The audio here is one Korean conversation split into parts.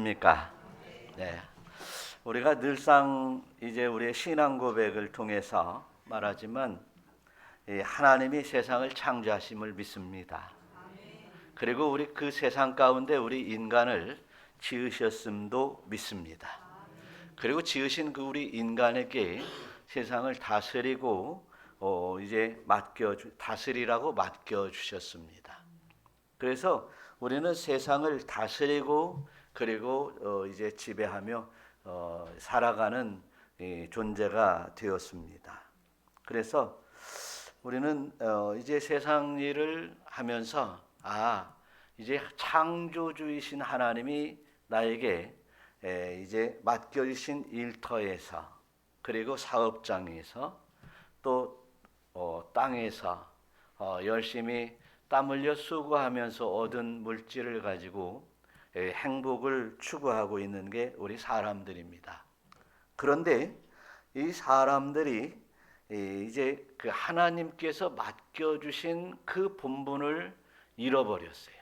안녕하십니까? 네. 우리가 늘상 이제 우리의 신앙 고백을 통해서 말하지만 이 하나님이 세상을 창조하심을 믿습니다. 그리고 우리 그 세상 가운데 우리 인간을 지으셨음도 믿습니다. 그리고 지으신 그 우리 인간에게 세상을 다스리고 이제 다스리라고 맡겨 주셨습니다. 그래서 우리는 세상을 다스리고 그리고 이제 지배하며 살아가는 존재가 되었습니다. 그래서 우리는 이제 세상 일을 하면서 이제 창조주이신 하나님이 나에게 이제 맡겨주신 일터에서 그리고 사업장에서 또 땅에서 열심히 땀 흘려 수고하면서 얻은 물질을 가지고 행복을 추구하고 있는 게 우리 사람들입니다. 그런데 이 사람들이 이제 그 하나님께서 맡겨주신 그 본분을 잃어버렸어요.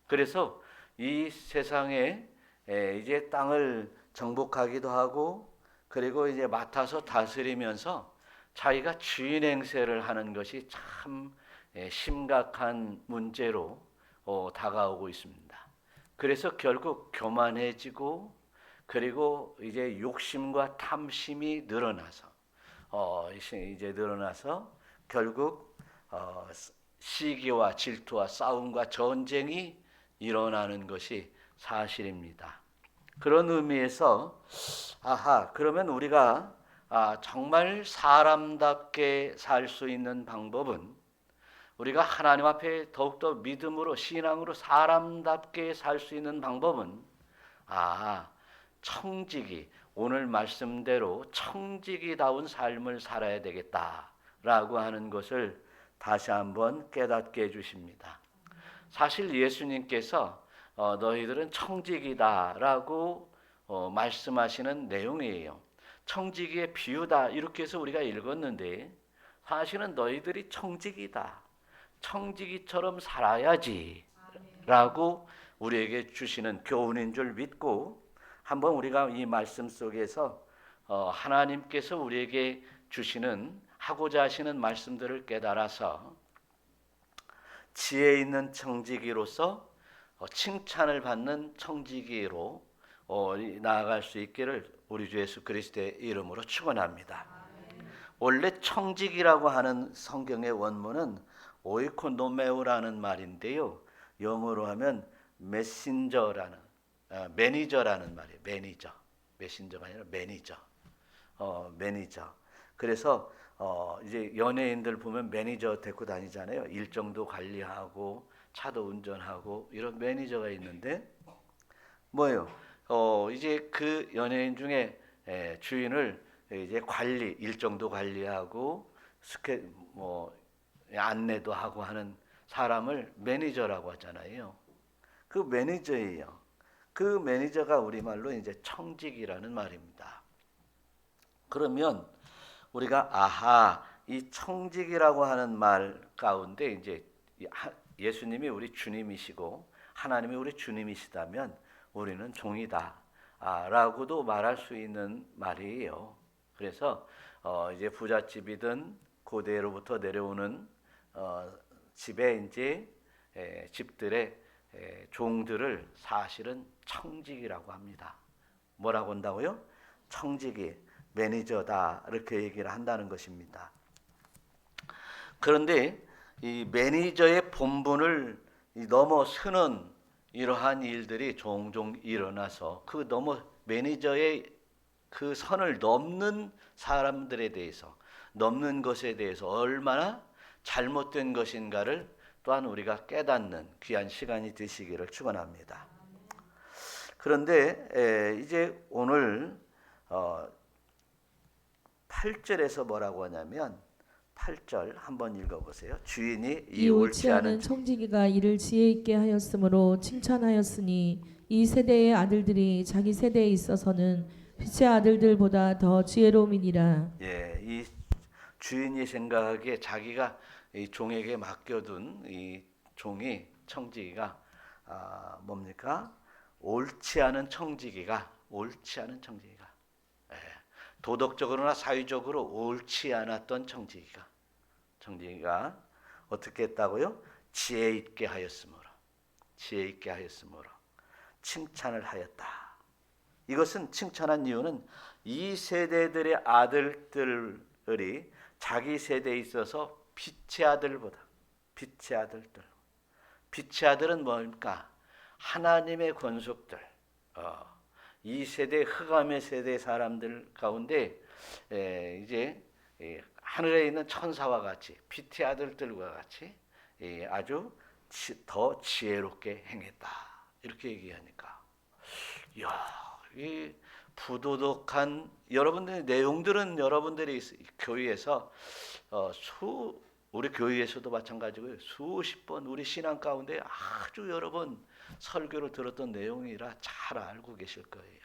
그래서 이 세상에 이제 땅을 정복하기도 하고 그리고 이제 맡아서 다스리면서 자기가 주인 행세를 하는 것이 참 심각한 문제로 다가오고 있습니다. 그래서 결국 교만해지고 그리고 이제 욕심과 탐심이 늘어나서 결국 시기와 질투와 싸움과 전쟁이 일어나는 것이 사실입니다. 그런 의미에서 그러면 우리가 정말 사람답게 살 수 있는 방법은 우리가 하나님 앞에 더욱더 믿음으로 신앙으로 사람답게 살 수 있는 방법은 청지기, 오늘 말씀대로 청지기다운 삶을 살아야 되겠다라고 하는 것을 다시 한번 깨닫게 해주십니다. 사실 예수님께서 너희들은 청지기다라고 말씀하시는 내용이에요. 청지기의 비유다 이렇게 해서 우리가 읽었는데 사실은 너희들이 청지기다. 청지기처럼 살아야지 라고 우리에게 주시는 교훈인 줄 믿고 한번 우리가 이 말씀 속에서 하나님께서 우리에게 주시는 하고자 하시는 말씀들을 깨달아서 지혜 있는 청지기로서 칭찬을 받는 청지기로 나아갈 수 있기를 우리 주 예수 그리스도의 이름으로 축원합니다. 원래 청지기라고 하는 성경의 원문은 오이코노메오라는 말인데요. 영어로 하면 메신저라는 매니저라는 말이에요. 매니저. 메신저가 아니라 매니저. 매니저. 그래서 이제 연예인들 보면 매니저 데리고 다니잖아요. 일정도 관리하고 차도 운전하고 이런 매니저가 있는데 뭐예요? 이제 그 연예인 중에 주인을 이제 일정도 관리하고 안내도 하고 하는 사람을 매니저라고 하잖아요. 그 매니저예요. 그 매니저가 우리말로 이제 청직이라는 말입니다. 그러면 우리가 이 청직이라고 하는 말 가운데 이제 예수님이 우리 주님이시고 하나님이 우리 주님이시다면 우리는 종이다 라고도 말할 수 있는 말이에요. 그래서 이제 부잣집이든 고대로부터 내려오는 집에 이제 집들의 종들을 사실은 청직이라고 합니다. 뭐라고 한다고요? 청직이 매니저다 이렇게 얘기를 한다는 것입니다. 그런데 이 매니저의 본분을 넘어서는 이러한 일들이 종종 일어나서 매니저의 그 선을 넘는 사람들에 대해서 넘는 것에 대해서 얼마나 잘못된 것인가를 또한 우리가 깨닫는 귀한 시간이 되시기를 축원합니다. 그런데 이제 오늘 8절에서 뭐라고 하냐면 8절 한번 읽어보세요. 주인이 이 옳지 않은 청지기가 이를 지혜 있게 하였으므로 칭찬하였으니 이 세대의 아들들이 자기 세대에 있어서는 빛의 아들들보다 더 지혜로움이니라. 이 주인이 생각하기에 자기가 이 종에게 맡겨둔 이 종이 청지기가 뭡니까? 옳지 않은 청지기가 예, 도덕적으로나 사회적으로 옳지 않았던 청지기가 어떻게 했다고요? 지혜 있게 하였으므로 칭찬을 하였다. 이것은 칭찬한 이유는 이 세대들의 아들들이 자기 세대에 있어서 빛의 아들은 뭡니까? 하나님의 권속들, 이 세대 흑암의 세대 사람들 가운데 이제 하늘에 있는 천사와 같이 빛의 아들들과 같이 아주 더 지혜롭게 행했다. 이렇게 얘기하니까, 이 부도덕한 여러분들의 내용들은 여러분들이 교회에서 우리 교회에서도 마찬가지고요. 수십 번 우리 신앙 가운데 아주 여러 번 설교를 들었던 내용이라 잘 알고 계실 거예요.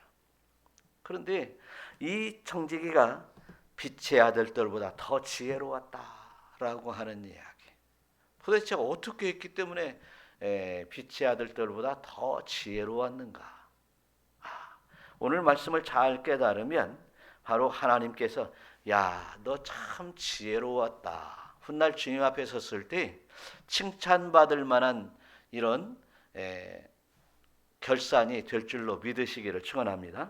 그런데 이 청지기가 빛의 아들들보다 더 지혜로웠다라고 하는 이야기. 도대체 어떻게 했기 때문에 빛의 아들들보다 더 지혜로웠는가? 오늘 말씀을 잘 깨달으면 바로 하나님께서 야, 너 참 지혜로웠다. 훗날 주님 앞에 섰을 때 칭찬받을 만한 이런 결산이 될 줄로 믿으시기를 축원합니다.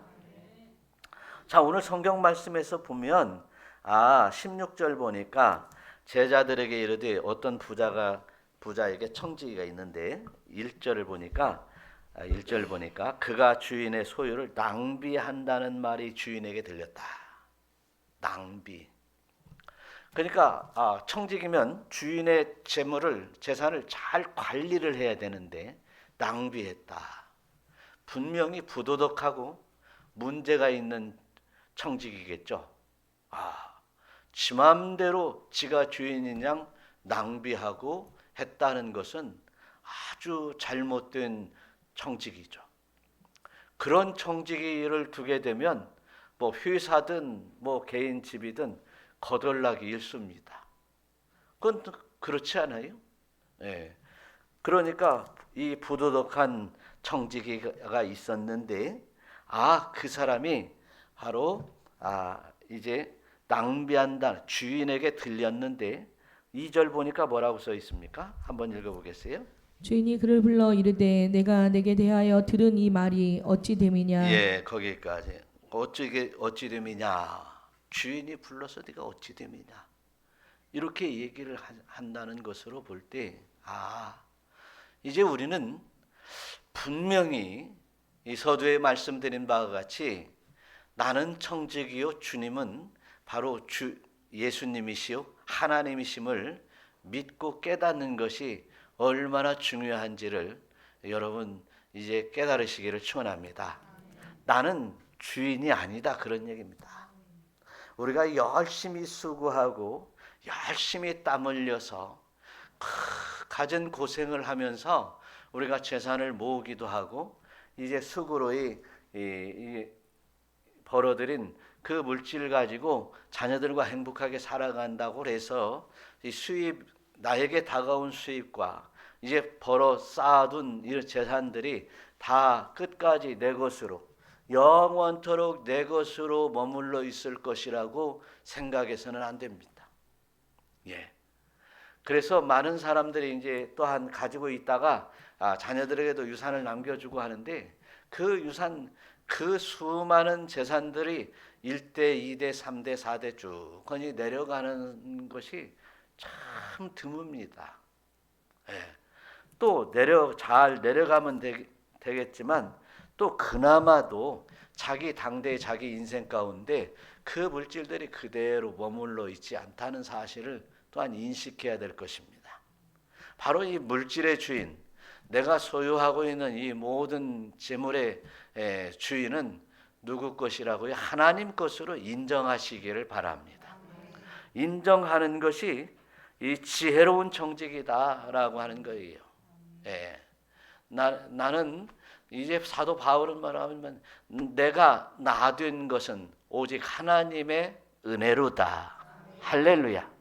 자, 오늘 성경 말씀에서 보면 16절 보니까 제자들에게 이르되 어떤 부자에게 청지기가 있는데 1절 보니까 그가 주인의 소유를 낭비한다는 말이 주인에게 들렸다. 낭비. 그러니까 청지기면 주인의 재산을 잘 관리를 해야 되는데 낭비했다. 분명히 부도덕하고 문제가 있는 청지기겠죠. 지 맘대로 지가 주인인 양 낭비하고 했다는 것은 아주 잘못된 청지기죠. 그런 청지기를 두게 되면 뭐 회사든 뭐 개인 집이든 거덜나기 일쑤입니다. 그건 그렇지 않아요? 네. 그러니까 이 부도덕한 청지기가 있었는데 그 사람이 바로 이제 낭비한다 주인에게 들렸는데 2절 보니까 뭐라고 써 있습니까? 한번 읽어보겠어요? 주인이 그를 불러 이르되 내가 내게 대하여 들은 이 말이 어찌 됨이냐. 예, 거기까지. 어찌 됨이냐. 주인이 불러서 네가 어찌 됨이냐. 이렇게 얘기를 한다는 것으로 볼 때 이제 우리는 분명히 이 서두에 말씀드린 바와 같이 나는 청지기요 주님은 바로 예수님이시요 하나님이심을 믿고 깨닫는 것이 얼마나 중요한지를 여러분 이제 깨달으시기를 축원합니다. 나는 주인이 아니다 그런 얘기입니다. 우리가 열심히 수고하고 열심히 땀 흘려서 갖은 고생을 하면서 우리가 재산을 모으기도 하고 이제 수고로 벌어들인 그 물질을 가지고 자녀들과 행복하게 살아간다고 해서 이 나에게 다가온 수입과 이제 벌어 쌓아둔 이 재산들이 다 끝까지 내 것으로 영원토록 내 것으로 머물러 있을 것이라고 생각해서는 안 됩니다. 예. 그래서 많은 사람들이 이제 또한 가지고 있다가 자녀들에게도 유산을 남겨주고 하는데 그 유산 그 수많은 재산들이 1대, 2대, 3대, 4대 쭉 내려가는 것이 참 드뭅니다. 예. 또 잘 내려가면 되겠지만 또 그나마도 자기 당대의 자기 인생 가운데 그 물질들이 그대로 머물러 있지 않다는 사실을 또한 인식해야 될 것입니다. 바로 이 물질의 주인, 내가 소유하고 있는 이 모든 재물의 주인은 누구 것이라고요? 하나님 것으로 인정하시기를 바랍니다. 인정하는 것이 이 지혜로운 청지기다라고 하는 거예요. 예. 나는 이제 사도 바울은 말하면 내가 나된 것은 오직 하나님의 은혜로다. 할렐루야.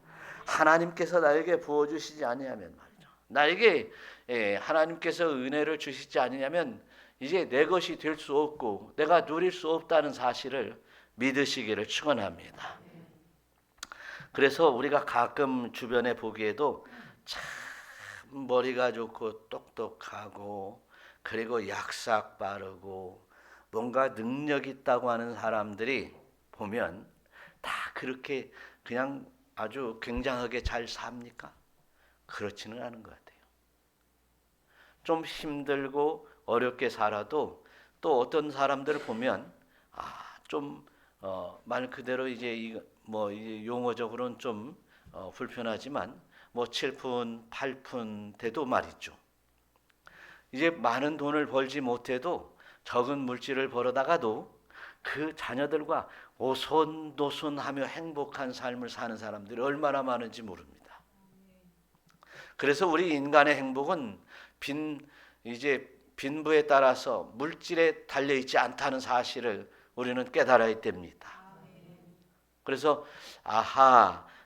하나님께서 나에게 부어주시지 아니하면 말이죠. 나에게 하나님께서 은혜를 주시지 아니하면 이제 내 것이 될 수 없고 내가 누릴 수 없다는 사실을 믿으시기를 축원합니다. 그래서 우리가 가끔 주변에 보기에도 참 머리가 좋고 똑똑하고 그리고 약삭 빠르고 뭔가 능력 있다고 하는 사람들이 보면 다 그렇게 그냥 아주 굉장하게 잘 삽니까? 그렇지는 않은 것 같아요. 좀 힘들고 어렵게 살아도 또 어떤 사람들을 보면 좀 말 그대로 이제 이제 용어적으로는 좀 불편하지만 뭐 7푼 8푼 돼도 말이죠. 이제 많은 돈을 벌지 못해도 적은 물질을 벌어다가도 그 자녀들과 오손도손하며 행복한 삶을 사는 사람들이 얼마나 많은지 모릅니다. 그래서 우리 인간의 행복은 빈부에 따라서 물질에 달려 있지 않다는 사실을 우리는 깨달아야 됩니다. 그래서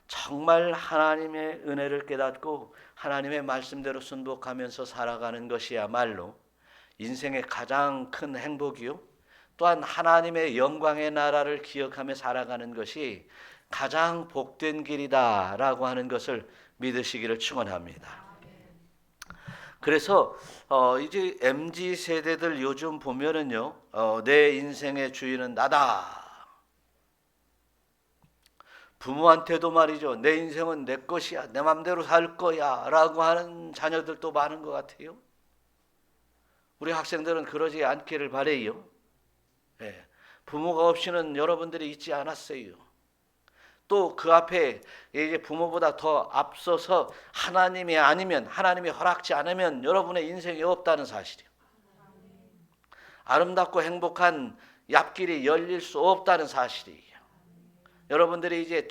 정말 하나님의 은혜를 깨닫고 하나님의 말씀대로 순복하면서 살아가는 것이야말로 인생의 가장 큰 행복이요, 또한 하나님의 영광의 나라를 기억하며 살아가는 것이 가장 복된 길이다라고 하는 것을 믿으시기를 축원합니다. 그래서 이제 MZ 세대들 요즘 보면은요, 내 인생의 주인은 나다. 부모한테도 말이죠, 내 인생은 내 것이야, 내 맘대로 살 거야 라고 하는 자녀들도 많은 것 같아요. 우리 학생들은 그러지 않기를 바라요. 부모가 없이는 여러분들이 있지 않았어요. 또 그 앞에 이제 부모보다 더 앞서서 하나님이 아니면, 하나님이 허락지 않으면 여러분의 인생이 없다는 사실이에요. 아름답고 행복한 앞길이 열릴 수 없다는 사실이에요. 여러분들이 이제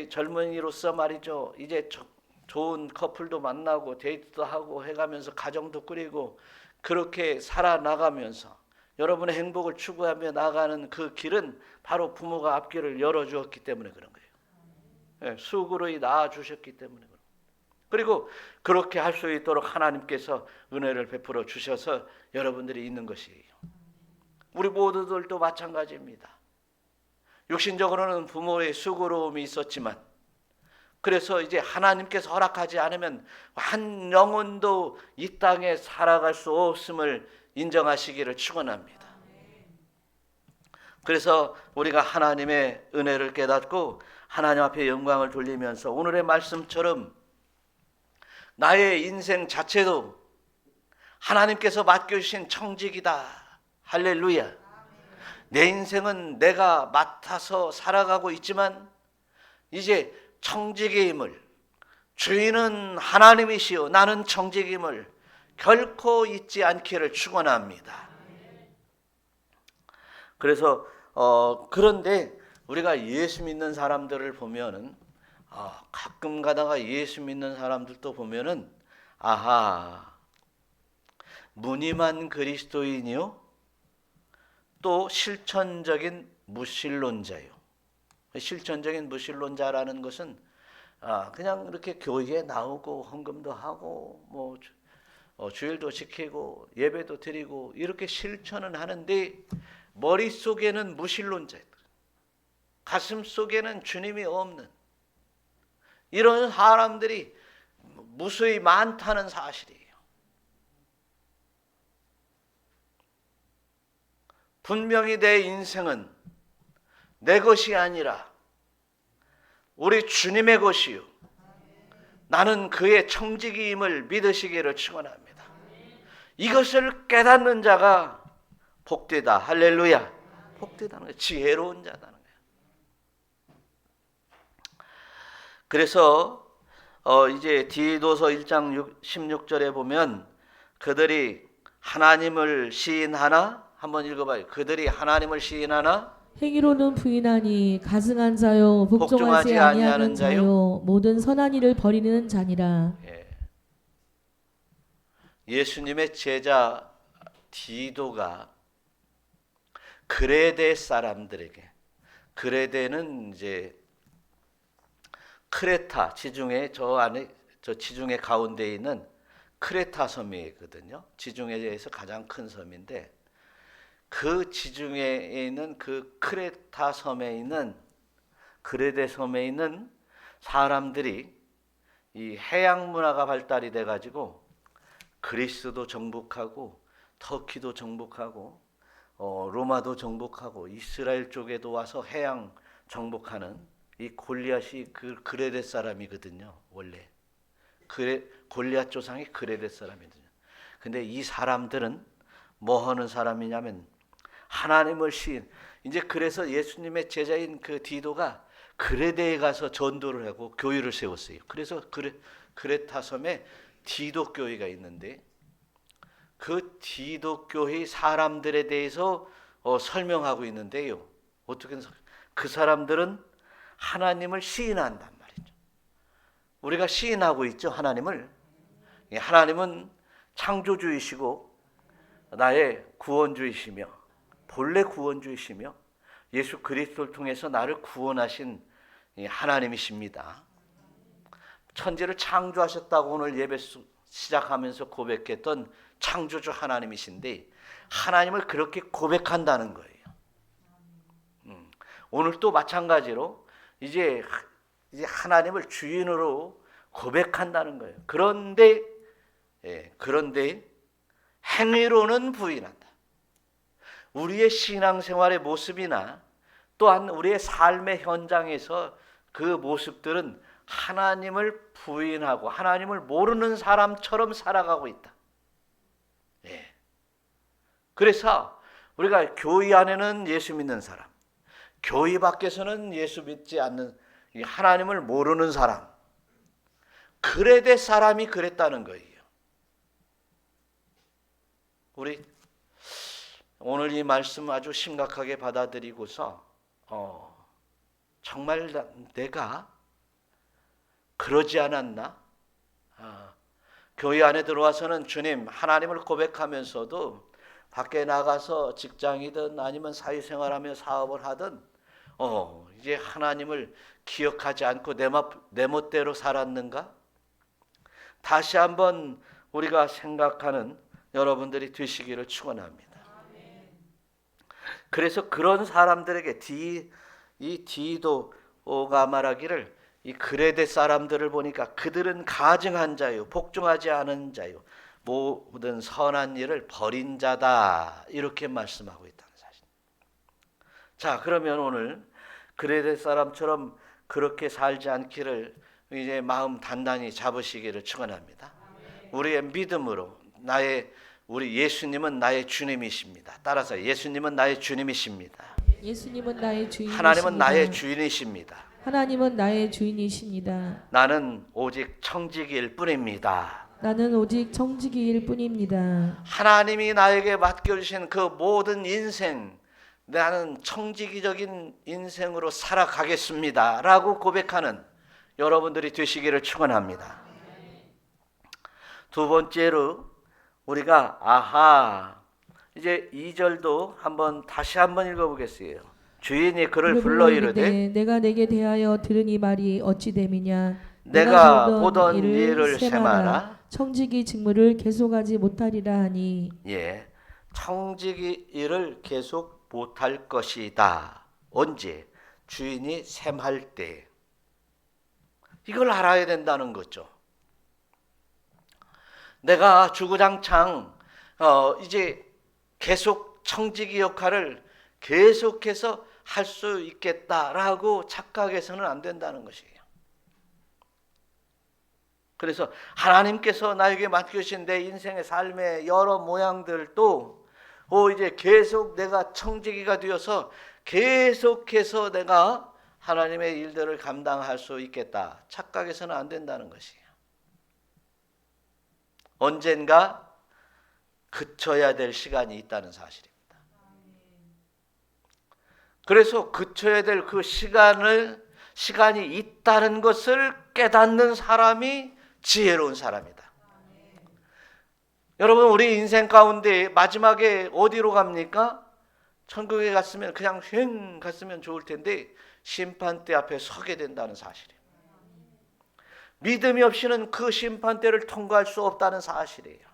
젊은이로서 말이죠, 이제 좋은 커플도 만나고 데이트도 하고 해가면서 가정도 꾸리고 그렇게 살아나가면서 여러분의 행복을 추구하며 나가는 그 길은 바로 부모가 앞길을 열어주었기 때문에 그런 거예요. 수고로이 낳아주셨기 때문에 그런 거예요. 그리고 그렇게 할 수 있도록 하나님께서 은혜를 베풀어 주셔서 여러분들이 있는 것이에요. 우리 모두들도 마찬가지입니다. 육신적으로는 부모의 수고로움이 있었지만, 그래서 이제 하나님께서 허락하지 않으면 한 영혼도 이 땅에 살아갈 수 없음을 인정하시기를 축원합니다. 그래서 우리가 하나님의 은혜를 깨닫고 하나님 앞에 영광을 돌리면서 오늘의 말씀처럼 나의 인생 자체도 하나님께서 맡겨주신 청직이다. 할렐루야. 내 인생은 내가 맡아서 살아가고 있지만 이제 청직임을, 주인은 하나님이시요 나는 청직임을 결코 잊지 않기를 축원합니다. 그래서 그런데 우리가 예수 믿는 사람들을 보면은 가끔 가다가 예수 믿는 사람들도 보면은 무늬만 그리스도인이요 또 실천적인 무신론자요. 실천적인 무신론자라는 것은 그냥 이렇게 교회에 나오고 헌금도 하고 뭐 주일도 지키고 예배도 드리고 이렇게 실천은 하는데 머릿속에는 무신론자들, 가슴 속에는 주님이 없는 이런 사람들이 무수히 많다는 사실이에요. 분명히 내 인생은 내 것이 아니라 우리 주님의 것이요 나는 그의 청지기임을 믿으시기를 축원합니다. 이것을 깨닫는 자가 복되다. 할렐루야. 복되다는 거예요. 지혜로운 자다는 거예요. 그래서 이제 디도서 1장 16절에 보면 그들이 하나님을 시인하나, 한번 읽어봐요. 그들이 하나님을 시인하나 행위로는 부인하니 가증한 자요 복종하지 아니하는 자요 모든 선한 일을 버리는 자니라. 예수님의 제자 디도가 그레데 사람들에게, 그레데는 이제 크레타 지중해 저 지중해 가운데 있는 크레타 섬이거든요. 지중해에서 가장 큰 섬인데 그 지중해에 있는 그 크레타 섬에 있는 그레데 섬에 있는 사람들이 이 해양 문화가 발달이 돼 가지고 그리스도 정복하고 터키도 정복하고 로마도 정복하고 이스라엘 쪽에도 와서 해양 정복하는 이 골리앗이 그 그레데 사람이거든요. 원래 골리앗 조상이 그레데 사람이거든요. 근데 이 사람들은 뭐 하는 사람이냐면 하나님을 이제 그래서 예수님의 제자인 그 디도가 그레데에 가서 전도를 하고 교회를 세웠어요. 그래서 그레타 섬에 디도 교회가 있는데 그 디도 교회 사람들에 대해서 설명하고 있는데요. 어떻게 그 사람들은 하나님을 시인한단 말이죠. 우리가 시인하고 있죠, 하나님을. 하나님은 창조주이시고 나의 구원주이시며 본래 구원주이시며 예수 그리스도를 통해서 나를 구원하신 하나님이십니다. 천지를 창조하셨다고 오늘 예배 시작하면서 고백했던 창조주 하나님이신데 하나님을 그렇게 고백한다는 거예요. 오늘 또 마찬가지로 이제 하나님을 주인으로 고백한다는 거예요. 그런데 행위로는 부인한다. 우리의 신앙생활의 모습이나 또한 우리의 삶의 현장에서 그 모습들은 하나님을 부인하고 하나님을 모르는 사람처럼 살아가고 있다. 그래서 우리가 교회 안에는 예수 믿는 사람, 교회 밖에서는 예수 믿지 않는 하나님을 모르는 사람, 그레데 사람이 그랬다는 거예요. 우리 오늘 이 말씀 아주 심각하게 받아들이고서 정말 내가 그러지 않았나? 교회 안에 들어와서는 주님 하나님을 고백하면서도 밖에 나가서 직장이든 아니면 사회생활하며 사업을 하든 이제 하나님을 기억하지 않고 내 멋대로 살았는가? 다시 한번 우리가 생각하는 여러분들이 되시기를 축원합니다. 그래서 그런 사람들에게 이 디도가 말하기를 이 그레데 사람들을 보니까 그들은 가증한 자요 복종하지 않은 자요 모든 선한 일을 버린 자다 이렇게 말씀하고 있다는 사실. 자, 그러면 오늘 그레데 사람처럼 그렇게 살지 않기를 이제 마음 단단히 잡으시기를 축원합니다. 우리의 믿음으로 우리 예수님은 나의 주님이십니다. 따라서 예수님은 나의 주님이십니다. 예수님은 나의 주인이십니다. 하나님은 나의 주인이십니다. 하나님은 나의 주인이십니다. 나는 오직 청지기일 뿐입니다. 나는 오직 청지기일 뿐입니다. 하나님이 나에게 맡겨주신 그 모든 인생, 나는 청지기적인 인생으로 살아가겠습니다 라고 고백하는 여러분들이 되시기를 축원합니다. 두 번째로 우리가 이제 2절도 다시 한번 읽어보겠어요. 주인이 그를 불러 이르되 내가 내게 대하여 들은 이 말이 어찌 됨이냐. 내가 보던 일을 세마라. 청지기 직무를 계속하지 못하리라 하니. 청지기 일을 계속 못할 것이다. 언제? 주인이 셈할 때. 이걸 알아야 된다는 거죠. 내가 주구장창 이제 계속 청지기 역할을 계속해서 할 수 있겠다라고 착각해서는 안 된다는 것이에요. 그래서 하나님께서 나에게 맡겨주신 내 인생의 삶의 여러 모양들도 이제 계속 내가 청지기가 되어서 계속해서 내가 하나님의 일들을 감당할 수 있겠다. 착각해서는 안 된다는 것이에요. 언젠가 그쳐야 될 시간이 있다는 사실입니다. 그래서 그쳐야 될 그 시간이 있다는 것을 깨닫는 사람이 지혜로운 사람이다. 여러분, 우리 인생 가운데 마지막에 어디로 갑니까? 천국에 갔으면 그냥 휙 갔으면 좋을 텐데 심판대 앞에 서게 된다는 사실이에요. 믿음이 없이는 그 심판대를 통과할 수 없다는 사실이에요.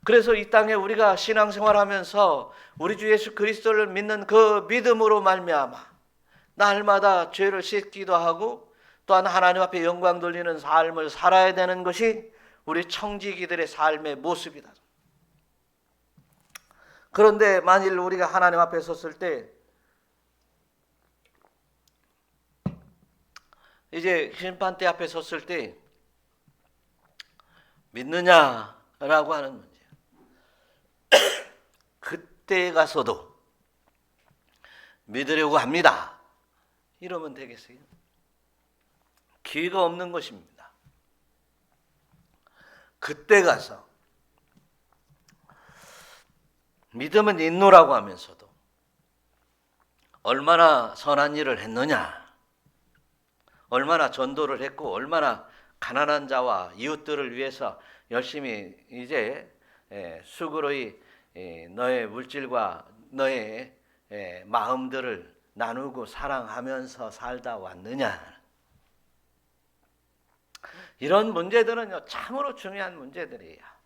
그래서 이 땅에 우리가 신앙생활하면서 우리 주 예수 그리스도를 믿는 그 믿음으로 말미암아 날마다 죄를 씻기도 하고 또한 하나님 앞에 영광 돌리는 삶을 살아야 되는 것이 우리 청지기들의 삶의 모습이다. 그런데 만일 우리가 하나님 앞에 섰을 때 이제 심판대 앞에 섰을 때 믿느냐라고 하는 문제. 그때 가서도 믿으려고 합니다. 이러면 되겠어요? 기회가 없는 것입니다. 그때 가서 믿음은 있노라고 하면서도 얼마나 선한 일을 했느냐, 얼마나 전도를 했고 얼마나 가난한 자와 이웃들을 위해서 열심히 이제 수고로이 너의 물질과 너의 마음들을 나누고 사랑하면서 살다 왔느냐. 이런 문제들은요 참으로 중요한 문제들이에요.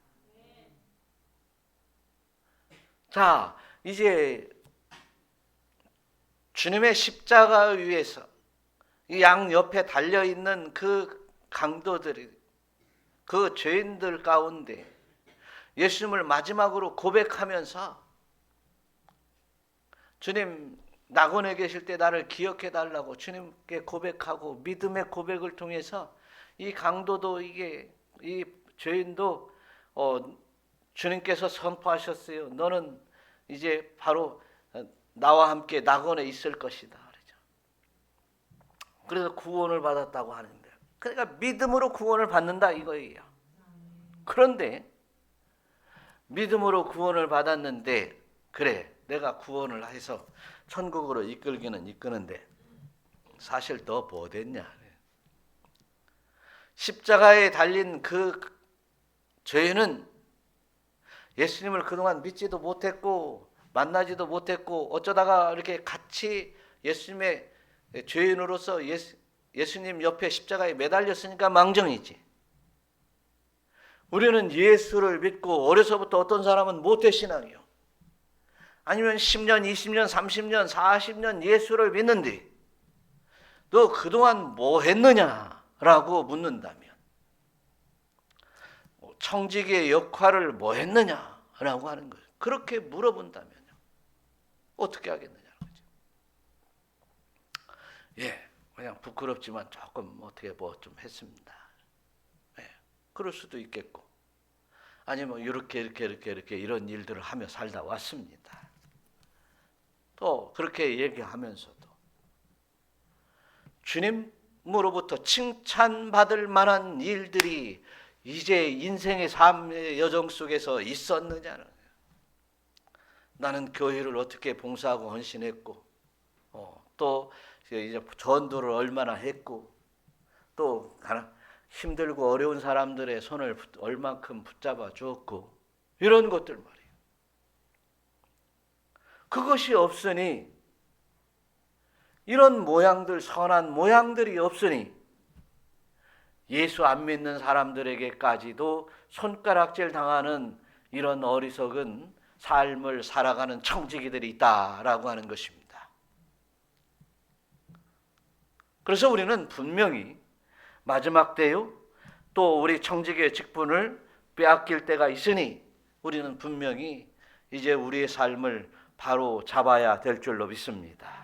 자, 이제 주님의 십자가 위에서 이 양 옆에 달려있는 그 강도들이, 그 죄인들 가운데 예수님을 마지막으로 고백하면서 주님 낙원에 계실 때 나를 기억해 달라고 주님께 고백하고 믿음의 고백을 통해서 이 강도도 이 죄인도 주님께서 선포하셨어요. 너는 이제 바로 나와 함께 낙원에 있을 것이다. 그러죠. 그래서 구원을 받았다고 하는데, 그러니까 믿음으로 구원을 받는다 이거예요. 그런데 믿음으로 구원을 받았는데 그래 내가 구원을 해서 천국으로 이끌기는 이끄는데 사실 너 뭐 됐냐? 십자가에 달린 그 죄인은 예수님을 그동안 믿지도 못했고 만나지도 못했고 어쩌다가 이렇게 같이 예수님의 죄인으로서 예수님 옆에 십자가에 매달렸으니까 망정이지. 우리는 예수를 믿고 어려서부터 어떤 사람은 모태신앙이요. 아니면 10년, 20년, 30년, 40년 예수를 믿는데 너 그동안 뭐 했느냐라고 묻는다면 청지기의 역할을 뭐 했느냐라고 하는 거예요. 그렇게 물어본다면요. 어떻게 하겠느냐는 거죠. 예, 그냥 부끄럽지만 조금 어떻게 뭐 좀 했습니다. 예, 그럴 수도 있겠고 아니면 이렇게 이런 일들을 하며 살다 왔습니다. 또 그렇게 얘기하면서도 주님으로부터 칭찬받을 만한 일들이 이제 인생의 삶의 여정 속에서 있었느냐는 거예요. 나는 교회를 어떻게 봉사하고 헌신했고 또 이제 전도를 얼마나 했고 또 힘들고 어려운 사람들의 손을 얼만큼 붙잡아 주었고 이런 것들 말이에요. 그것이 없으니 이런 모양들 선한 모양들이 없으니 예수 안 믿는 사람들에게까지도 손가락질 당하는 이런 어리석은 삶을 살아가는 청지기들이 있다라고 하는 것입니다. 그래서 우리는 분명히 마지막 때요 또 우리 청지기의 직분을 빼앗길 때가 있으니 우리는 분명히 이제 우리의 삶을 바로 잡아야 될 줄로 믿습니다.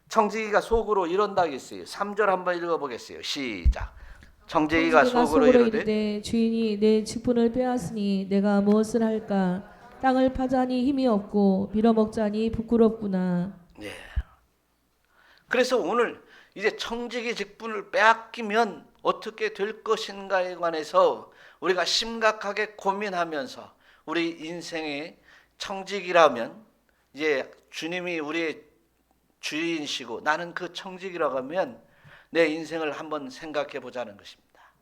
청지기가 속으로 이런다 했어요. 3절 한번 읽어보겠어요. 시작. 청지기가 속으로 이르되 주인이 내 직분을 빼앗으니 내가 무엇을 할까? 땅을 파자니 힘이 없고 빌어먹자니 부끄럽구나. 네. 그래서 오늘 이제 청지기 직분을 빼앗기면 어떻게 될 것인가에 관해서 우리가 심각하게 고민하면서 우리 인생의 청지기라면 이제 주님이 우리의 주인이시고 나는 그 청지기라고 하면 내 인생을 한번 생각해 보자는 것입니다.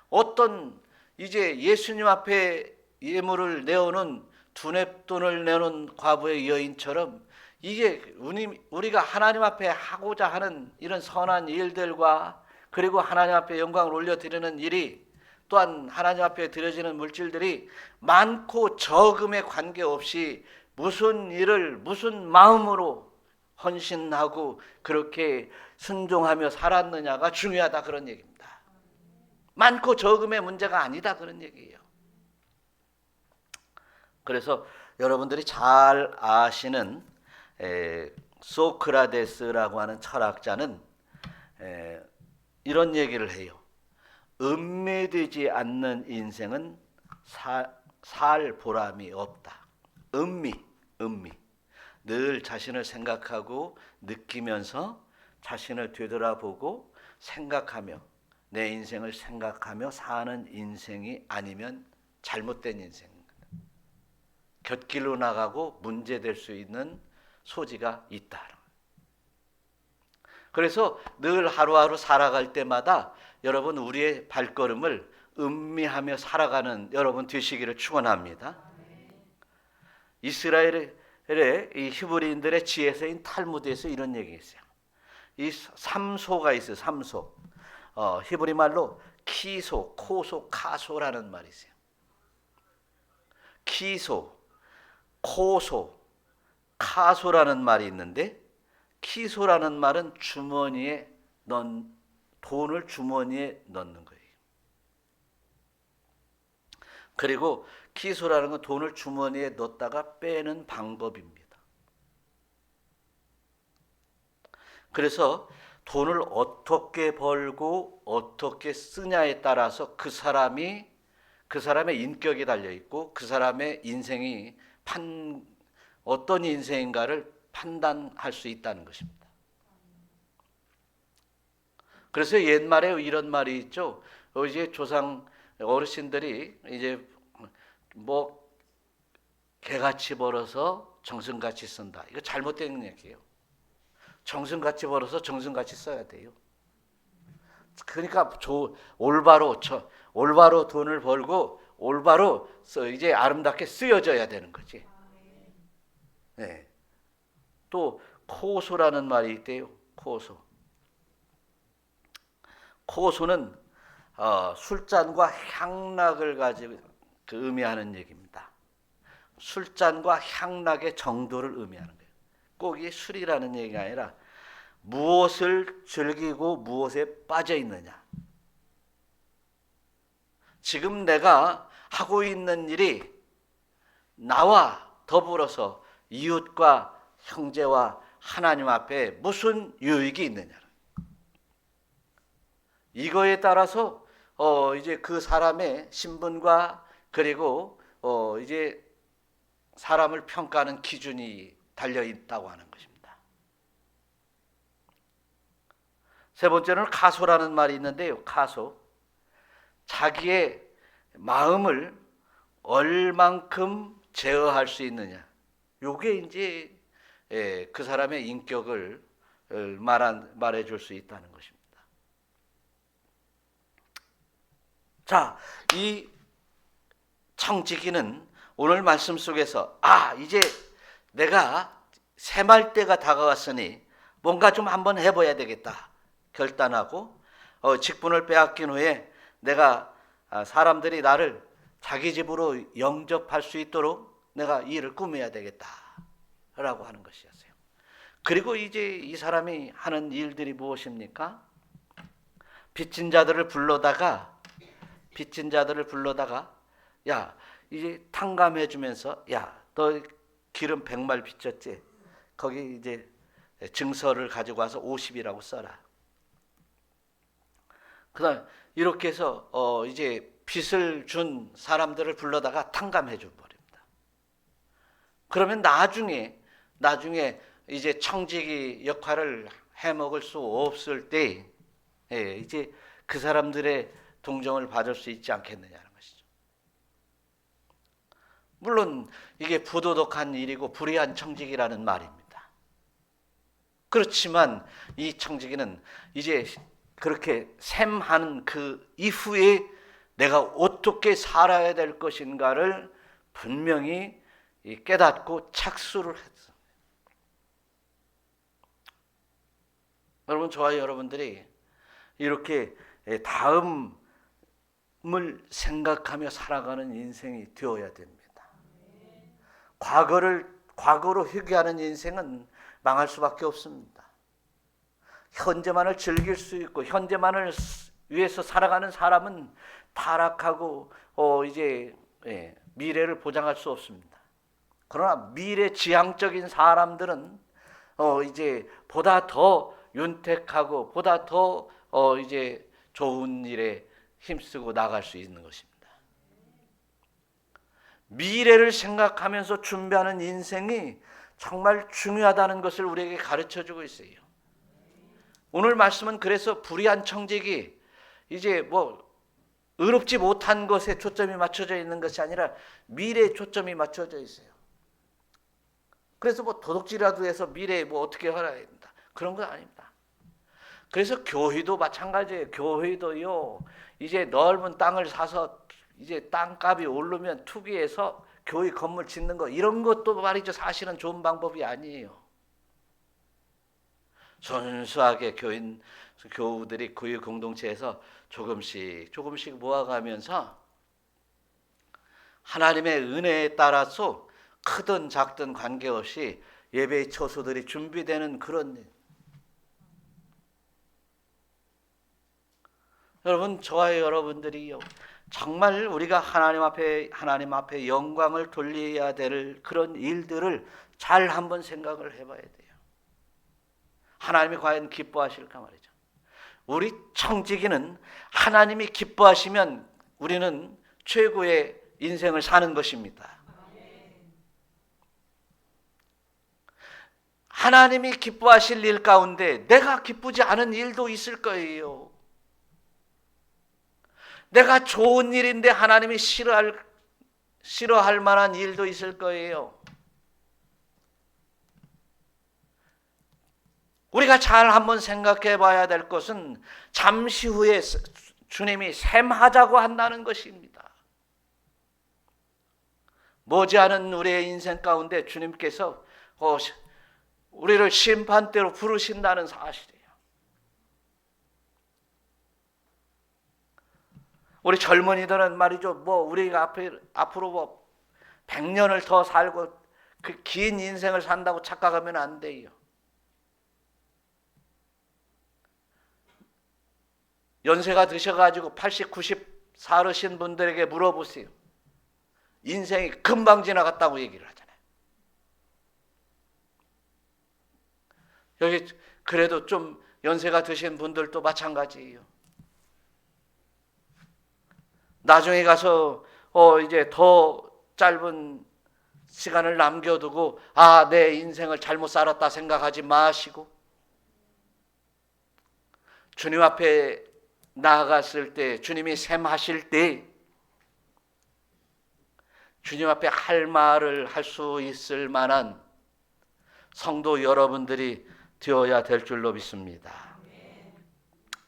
어떤 이제 예수님 앞에 예물을 내어놓은 두뇌돈을 내놓은 과부의 여인처럼 이게 우리가 하나님 앞에 하고자 하는 이런 선한 일들과 그리고 하나님 앞에 영광을 올려드리는 일이 또한 하나님 앞에 드려지는 물질들이 많고 적음에 관계없이 무슨 일을 무슨 마음으로 헌신하고 그렇게 순종하며 살았느냐가 중요하다 그런 얘기입니다. 많고 적음의 문제가 아니다 그런 얘기예요. 그래서 여러분들이 잘 아시는 소크라테스라고 하는 철학자는 이런 얘기를 해요. 음미되지 않는 인생은 살 보람이 없다. 음미. 늘 자신을 생각하고 느끼면서 자신을 되돌아보고 생각하며 내 인생을 생각하며 사는 인생이 아니면 잘못된 인생입니다. 곁길로 나가고 문제될 수 있는 소지가 있다. 그래서 늘 하루하루 살아갈 때마다 여러분 우리의 발걸음을 음미하며 살아가는 여러분 되시기를 축원합니다. 이스라엘의 이 히브리인들의 지혜서인 탈무드에서 이런 얘기가 있어요. 이 삼소가 있어요. 삼소. 히브리 말로 키소, 코소, 카소라는 말이 있어요. 키소, 코소, 카소라는 말이 있는데 키소라는 말은 돈을 주머니에 넣는 거예요. 그리고 키소라는 건 돈을 주머니에 넣었다가 빼는 방법입니다. 그래서 돈을 어떻게 벌고 어떻게 쓰냐에 따라서 그 사람의 인격이 달려 있고 그 사람의 인생이 어떤 인생인가를 판단할 수 있다는 것입니다. 그래서 옛말에 이런 말이 있죠. 이제 조상 어르신들이 이제 뭐 개같이 벌어서 정승같이 쓴다. 이거 잘못된 얘기예요. 정승같이 벌어서 정승같이 써야 돼요. 그러니까 올바로 돈을 벌고 올바로 이제 아름답게 쓰여져야 되는 거지. 네. 또 코소라는 말이 있대요. 코소는 술잔과 향락을 가지고 의미하는 얘기입니다. 술잔과 향락의 정도를 의미하는 거예요. 꼭 이 술이라는 얘기가 아니라 무엇을 즐기고 무엇에 빠져 있느냐. 지금 내가 하고 있는 일이 나와 더불어서 이웃과 형제와 하나님 앞에 무슨 유익이 있느냐. 이거에 따라서 이제 그 사람의 신분과 그리고 이제 사람을 평가하는 기준이 달려 있다고 하는 것입니다. 세 번째는 카소라는 말이 있는데요. 카소. 자기의 마음을 얼만큼 제어할 수 있느냐. 요게 이제 그 사람의 인격을 말해 줄 수 있다는 것입니다. 자, 이 청지기는 오늘 말씀 속에서 이제 내가 샘할 때가 다가왔으니 뭔가 좀 한번 해봐야 되겠다 결단하고 직분을 빼앗긴 후에 내가 사람들이 나를 자기 집으로 영접할 수 있도록 내가 일을 꾸며야 되겠다라고 하는 것이었어요. 그리고 이제 이 사람이 하는 일들이 무엇입니까? 빚진 자들을 불러다가 야 이제 탕감해 주면서 야 너 기름 100말 빚졌지? 거기 이제 증서를 가지고 와서 50이라고 써라. 그다음 이렇게 해서 이제 빚을 준 사람들을 불러다가 탕감해 줘 버립니다. 그러면 나중에 이제 청지기 역할을 해먹을 수 없을 때 이제 그 사람들의 동정을 받을 수 있지 않겠느냐는 것이죠. 물론 이게 부도덕한 일이고 불의한 청지기라는 말입니다. 그렇지만 이 청지기는 이제 그렇게 샘하는 그 이후에 내가 어떻게 살아야 될 것인가를 분명히 깨닫고 착수를 했어요. 여러분, 저와 여러분들이 이렇게 다음을 생각하며 살아가는 인생이 되어야 됩니다. 과거로 회귀하는 인생은 망할 수밖에 없습니다. 현재만을 즐길 수 있고 현재만을 위해서 살아가는 사람은 타락하고 미래를 보장할 수 없습니다. 그러나 미래지향적인 사람들은 보다 더 윤택하고 보다 더 좋은 일에 힘쓰고 나갈 수 있는 것입니다. 미래를 생각하면서 준비하는 인생이 정말 중요하다는 것을 우리에게 가르쳐주고 있어요. 오늘 말씀은 그래서 불의한 청직이 의롭지 못한 것에 초점이 맞춰져 있는 것이 아니라 미래에 초점이 맞춰져 있어요. 그래서 도둑질이라도 해서 미래에 어떻게 하라 된다, 그런 건 아닙니다. 그래서 교회도 마찬가지예요. 교회도요, 넓은 땅을 사서 땅값이 오르면 투기해서 교회 건물 짓는 거, 이런 것도 말이죠, 사실은 좋은 방법이 아니에요. 순수하게 교우들이 교회 공동체에서 조금씩 모아가면서 하나님의 은혜에 따라서 크든 작든 관계없이 예배의 처소들이 준비되는 그런, 여러분, 저와 여러분들이요, 정말 우리가 하나님 앞에 영광을 돌려야 될 그런 일들을 잘 한번 생각을 해봐야 돼요. 하나님이 과연 기뻐하실까 말이죠. 우리 청지기는 하나님이 기뻐하시면 우리는 최고의 인생을 사는 것입니다. 하나님이 기뻐하실 일 가운데 내가 기쁘지 않은 일도 있을 거예요. 내가 좋은 일인데 하나님이 싫어할 만한 일도 있을 거예요. 우리가 잘 한번 생각해 봐야 될 것은 잠시 후에 주님이 셈하자고 한다는 것입니다. 머지않은 우리의 인생 가운데 주님께서 우리를 심판대로 부르신다는 사실이에요. 우리 젊은이들은 말이죠, 우리가 앞으로 100년을 더 살고 그 긴 인생을 산다고 착각하면 안 돼요. 연세가 드셔가지고 80, 90 살으신 분들에게 물어보세요. 인생이 금방 지나갔다고 얘기를 하잖아요. 여기 그래도 좀 연세가 드신 분들도 마찬가지예요. 나중에 가서 더 짧은 시간을 남겨두고 내 인생을 잘못 살았다 생각하지 마시고 주님 앞에 나아갔을 때, 주님이 셈하실 때 주님 앞에 할 말을 할 수 있을 만한 성도 여러분들이 되어야 될 줄로 믿습니다.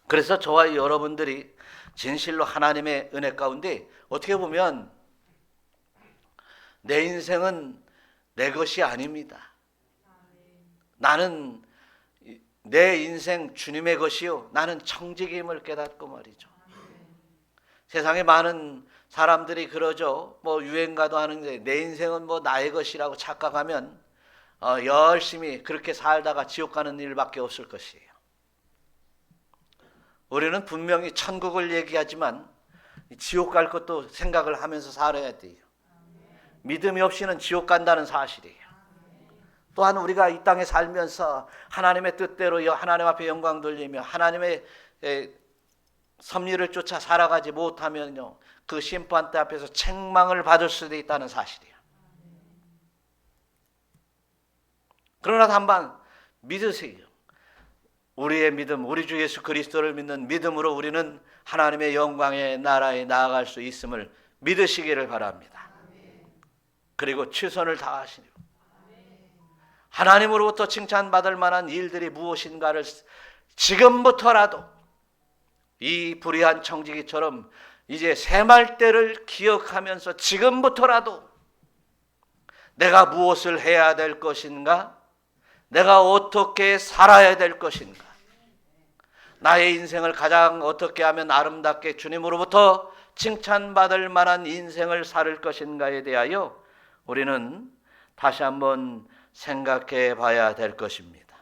그래서 저와 여러분들이 진실로 하나님의 은혜 가운데, 어떻게 보면 내 인생은 내 것이 아닙니다. 나는 내 인생 주님의 것이요, 나는 청지기임을 깨닫고 말이죠. 세상에 많은 사람들이 그러죠. 유행가도 하는데 내 인생은 나의 것이라고 착각하면 열심히 그렇게 살다가 지옥 가는 일밖에 없을 것이에요. 우리는 분명히 천국을 얘기하지만 지옥 갈 것도 생각을 하면서 살아야 돼요. 믿음이 없이는 지옥 간다는 사실이에요. 또한 우리가 이 땅에 살면서 하나님의 뜻대로 하나님 앞에 영광 돌리며 하나님의 섭리를 쫓아 살아가지 못하면요, 그 심판대 앞에서 책망을 받을 수도 있다는 사실이에요. 그러나 한번 믿으세요. 우리의 믿음, 우리 주 예수 그리스도를 믿는 믿음으로 우리는 하나님의 영광의 나라에 나아갈 수 있음을 믿으시기를 바랍니다. 그리고 최선을 다하시고 하나님으로부터 칭찬받을 만한 일들이 무엇인가를 지금부터라도 이 불의한 청지기처럼 이제 셈할 때를 기억하면서 지금부터라도 내가 무엇을 해야 될 것인가, 내가 어떻게 살아야 될 것인가, 나의 인생을 가장 어떻게 하면 아름답게 주님으로부터 칭찬받을 만한 인생을 살 것인가에 대하여 우리는 다시 한번 생각해 봐야 될 것입니다.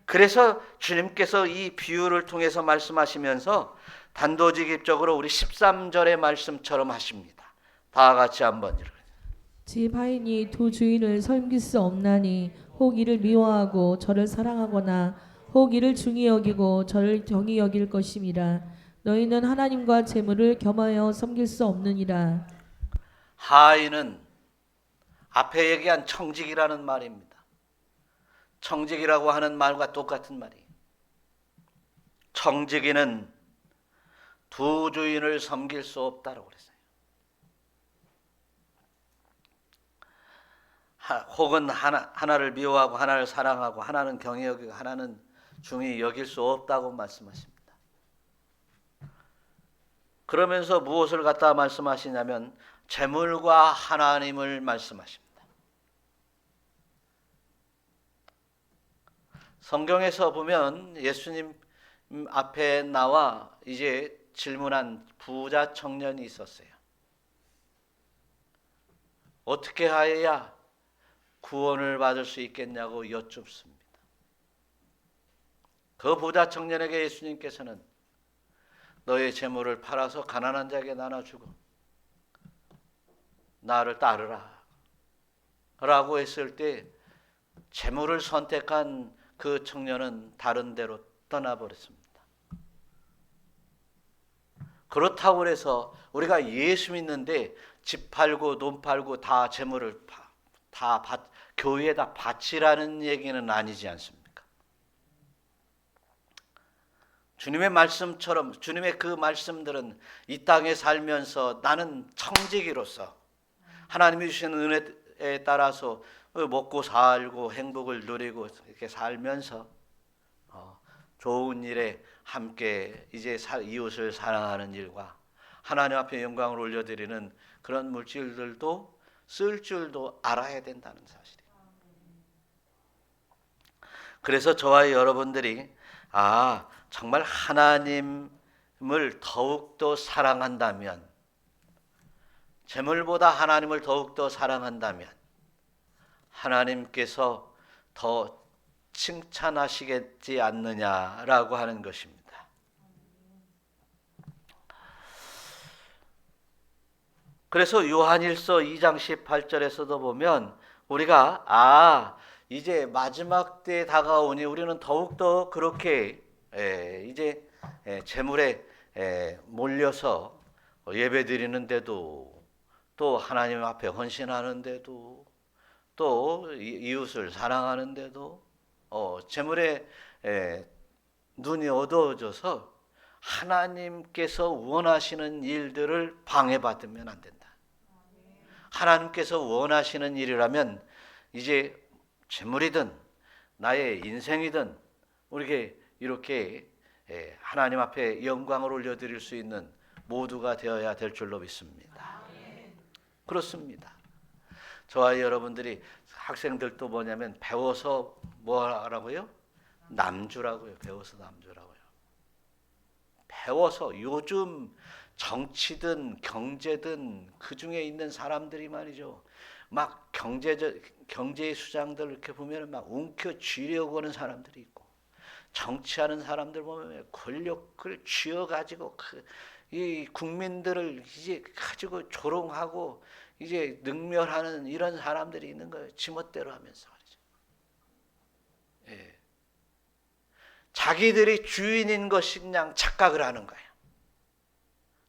그래서 주님께서 이 비유를 통해서 말씀하시면서 단도직입적으로 우리 13절의 말씀처럼 하십니다. 다 같이 한번 읽어요. 집 하인이 두 주인을 섬길 수 없나니 혹 이를 미워하고 저를 사랑하거나 혹 이를 중히 여기고 저를 경히 여길 것임이라. 너희는 하나님과 재물을 겸하여 섬길 수 없느니라. 하인은 앞에 얘기한 청직이라는 말입니다. 청직이라고 하는 말과 똑같은 말이에요. 청직이는 두 주인을 섬길 수 없다라고 그랬어요. 혹은 하나를 미워하고 하나를 사랑하고 하나는 경히 여기고 하나는 중히 여길 수 없다고 말씀하십니다. 그러면서 무엇을 갖다 말씀하시냐면 재물과 하나님을 말씀하십니다. 성경에서 보면 예수님 앞에 나와 이제 질문한 부자 청년이 있었어요. 어떻게 하여야 구원을 받을 수 있겠냐고 여쭙습니다. 그 부자 청년에게 예수님께서는 너의 재물을 팔아서 가난한 자에게 나눠주고 나를 따르라 라고 했을 때 재물을 선택한 그 청년은 다른 데로 떠나버렸습니다. 그렇다고 해서 우리가 예수 믿는데 집 팔고 돈 팔고 다 재물을 다 교회에다 바치라는 얘기는 아니지 않습니까? 주님의 말씀처럼 주님의 그 말씀들은 이 땅에 살면서 나는 청지기로서 하나님이 주시는 은혜에 따라서 먹고 살고 행복을 누리고 이렇게 살면서 좋은 일에 함께 이제 이웃을 사랑하는 일과 하나님 앞에 영광을 올려드리는 그런 물질들도 쓸 줄도 알아야 된다는 사실이에요. 그래서 저와 여러분들이 정말 하나님을 더욱더 사랑한다면, 재물보다 하나님을 더욱더 사랑한다면 하나님께서 더 칭찬하시겠지 않느냐라고 하는 것입니다. 그래서 요한일서 2장 18절에서도 보면 우리가 이제 마지막 때에 다가오니 우리는 더욱더 그렇게 이제 재물에 몰려서 예배 드리는데도 또 하나님 앞에 헌신하는데도 또 이웃을 사랑하는데도 재물에 눈이 어두워져서 하나님께서 원하시는 일들을 방해받으면 안 된다. 하나님께서 원하시는 일이라면 이제 재물이든 나의 인생이든 우리에게 이렇게 하나님 앞에 영광을 올려드릴 수 있는 모두가 되어야 될 줄로 믿습니다. 그렇습니다. 저와 여러분들이 학생들도 뭐냐면 배워서 뭐라고요? 남주라고요. 배워서 남주라고요. 배워서 요즘 정치든 경제든 그 중에 있는 사람들이 말이죠. 막 경제의 수장들 이렇게 보면 막 움켜쥐려고 하는 사람들이 있고, 정치하는 사람들 보면 권력을 쥐어가지고 이 국민들을 이제 가지고 조롱하고 이제 능멸하는 이런 사람들이 있는 거예요. 지멋대로 하면서 말이죠. 자기들이 주인인 것이 그냥 착각을 하는 거예요.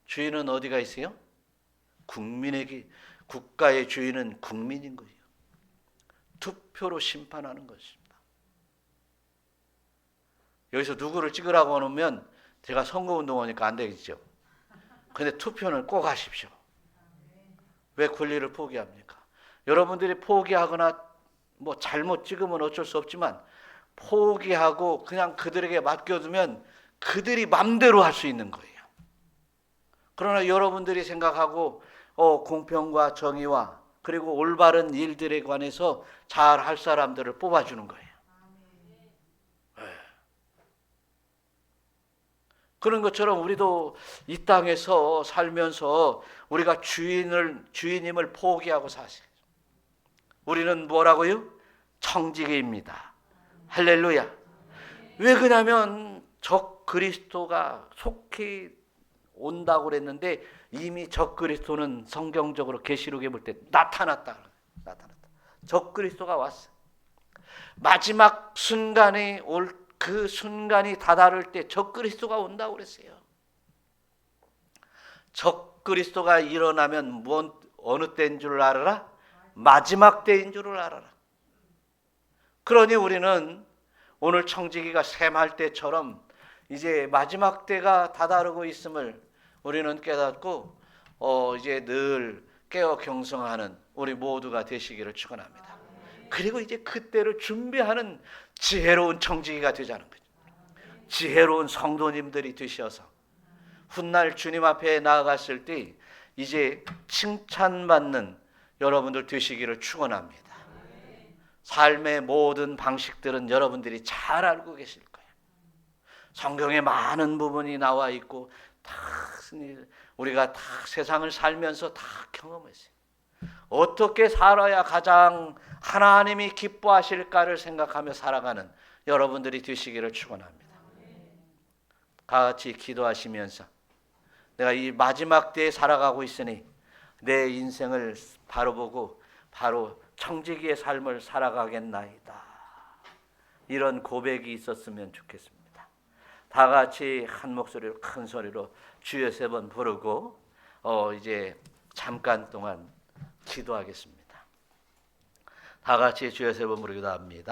주인은 어디가 있어요? 국가의 주인은 국민인 거예요. 투표로 심판하는 것입니다. 여기서 누구를 찍으라고 하면 제가 선거운동하니까 안 되겠죠. 근데 투표는 꼭 하십시오. 왜 권리를 포기합니까? 여러분들이 포기하거나 뭐 잘못 찍으면 어쩔 수 없지만 포기하고 그냥 그들에게 맡겨두면 그들이 맘대로 할 수 있는 거예요. 그러나 여러분들이 생각하고 공평과 정의와 그리고 올바른 일들에 관해서 잘 할 사람들을 뽑아주는 거예요. 그런 것처럼 우리도 이 땅에서 살면서 우리가 주인임을 포기하고 사세요. 우리는 뭐라고요? 청지기입니다. 할렐루야. 왜 그러냐면 적 그리스도가 속히 온다고 그랬는데 이미 적 그리스도는 성경적으로 계시록에 볼 때 나타났다. 적 그리스도가 왔어. 마지막 순간이 그 순간이 다다를 때 적 그리스도가 온다고 그랬어요. 적 그리스도가 일어나면 어느 때인 줄 알아라? 마지막 때인 줄 알아라. 그러니 우리는 오늘 청지기가 샘할 때처럼 이제 마지막 때가 다다르고 있음을 우리는 깨닫고 이제 늘 깨어 경성하는 우리 모두가 되시기를 축원합니다. 그리고 이제 그때를 준비하는 지혜로운 청지기가 되자는 거죠. 지혜로운 성도님들이 되셔서 훗날 주님 앞에 나아갔을 때 이제 칭찬받는 여러분들 되시기를 축원합니다. 삶의 모든 방식들은 여러분들이 잘 알고 계실 거예요. 성경에 많은 부분이 나와 있고 우리가 다 세상을 살면서 다 경험했어요. 어떻게 살아야 가장 하나님이 기뻐하실까를 생각하며 살아가는 여러분들이 되시기를 축원합니다. 같이 기도하시면서 내가 이 마지막 때에 살아가고 있으니 내 인생을 바로 보고 바로 청지기의 삶을 살아가겠나이다. 이런 고백이 있었으면 좋겠습니다. 다 같이 한 목소리로 큰 소리로 주여 3번 부르고 이제 잠깐 동안 기도하겠습니다. 다 같이 주여 3번 부르기도 합니다.